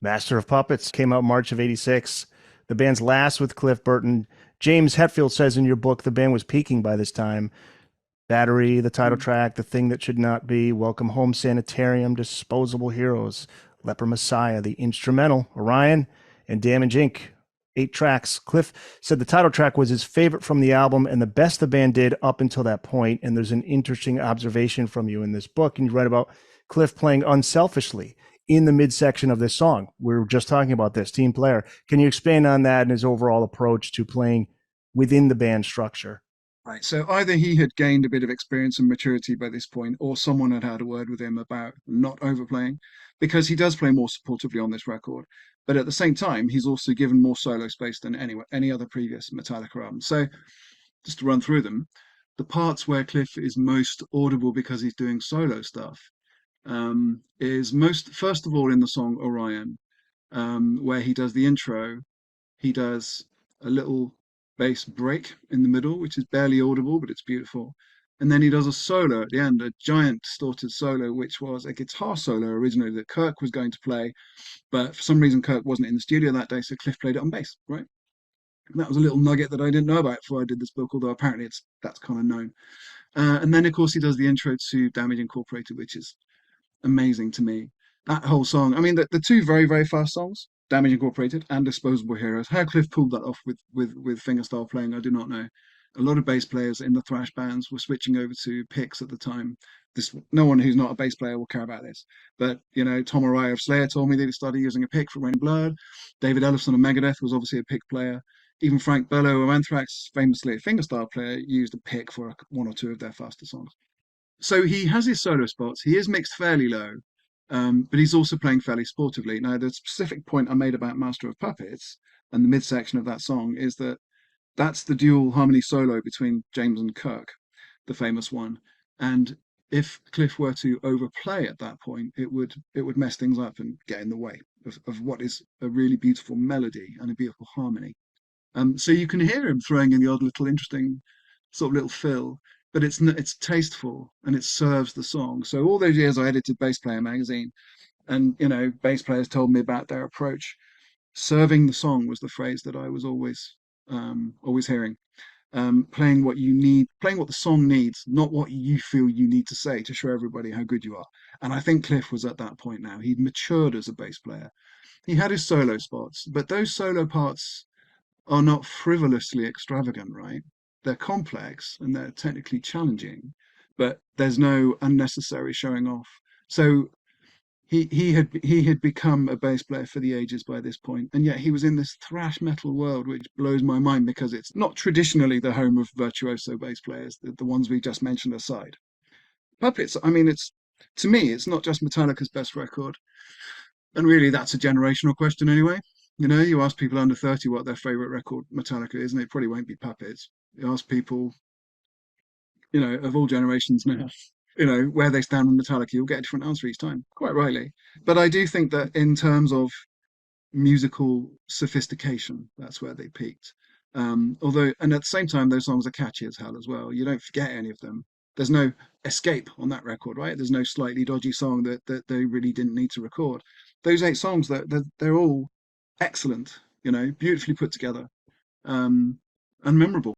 Master of Puppets came out March of 86. The band's last with Cliff Burton. James Hetfield says in your book the band was peaking by this time. Battery, the title Mm. track, The Thing That Should Not Be, Welcome Home Sanitarium, Disposable Heroes, Leper Messiah, the instrumental, Orion, and Damage Inc. 8 tracks. Cliff said the title track was his favorite from the album and the best the band did up until that point. And there's an interesting observation from you in this book. And you write about Cliff playing unselfishly in the midsection of this song. We were just talking about this, team player. Can you expand on that and his overall approach to playing within the band structure? Right. So either he had gained a bit of experience and maturity by this point, or someone had had a word with him about not overplaying, because he does play more supportively on this record. But at the same time, he's also given more solo space than any other previous Metallica album. So just to run through them, the parts where Cliff is most audible because he's doing solo stuff is most first of all in the song Orion, where he does the intro. He does a little bass break in the middle, which is barely audible, but it's beautiful. And then he does a solo at the end, a giant distorted solo, which was a guitar solo originally that Kirk was going to play, but for some reason Kirk wasn't in the studio that day, so Cliff played it on bass, right? And that was a little nugget that I didn't know about before I did this book, although apparently that's kind of known. And then of course he does the intro to Damage Incorporated, which is amazing to me. That whole song. I mean, the two very very fast songs, Damage Incorporated and Disposable Heroes. How Cliff pulled that off with fingerstyle playing, I do not know. A lot of bass players in the thrash bands were switching over to picks at the time. This no one who's not a bass player will care about this, but you know, Tom Araya of Slayer told me that he started using a pick for Rain Blood. David Ellefson of Megadeth was obviously a pick player. Even Frank Bello of Anthrax, famously a fingerstyle player, used a pick for one or two of their faster songs. So he has his solo spots. He is mixed fairly low, but he's also playing fairly sportively. Now, the specific point I made about Master of Puppets and the midsection of that song is that that's the dual harmony solo between James and Kirk, the famous one. And if Cliff were to overplay at that point, it would mess things up and get in the way of what is a really beautiful melody and a beautiful harmony. So you can hear him throwing in the odd little interesting sort of little fill, but it's tasteful and it serves the song. So all those years I edited Bass Player magazine, and you know, bass players told me about their approach. Serving the song was the phrase that I was always hearing. Playing what you need, playing what the song needs, not what you feel you need to say to show everybody how good you are. And I think Cliff was at that point now. He'd matured as a bass player. He had his solo spots, but those solo parts are not frivolously extravagant, right? They're complex and they're technically challenging, but there's no unnecessary showing off. So he had become a bass player for the ages by this point, and yet he was in this thrash metal world, which blows my mind because it's not traditionally the home of virtuoso bass players, the ones we just mentioned aside. Puppets, I mean, it's to me, it's not just Metallica's best record. And really, that's a generational question anyway. You know, you ask people under 30 what their favorite record Metallica is, and it probably won't be Puppets. You ask people, you know, of all generations now, you know, where they stand on Metallica, you'll get a different answer each time, quite rightly. But I do think that in terms of musical sophistication, that's where they peaked. Although, and at the same time, those songs are catchy as hell as well. You don't forget any of them. There's no escape on that record, right? There's no slightly dodgy song that they really didn't need to record. Those 8 songs, they're all excellent, you know, beautifully put together, and memorable.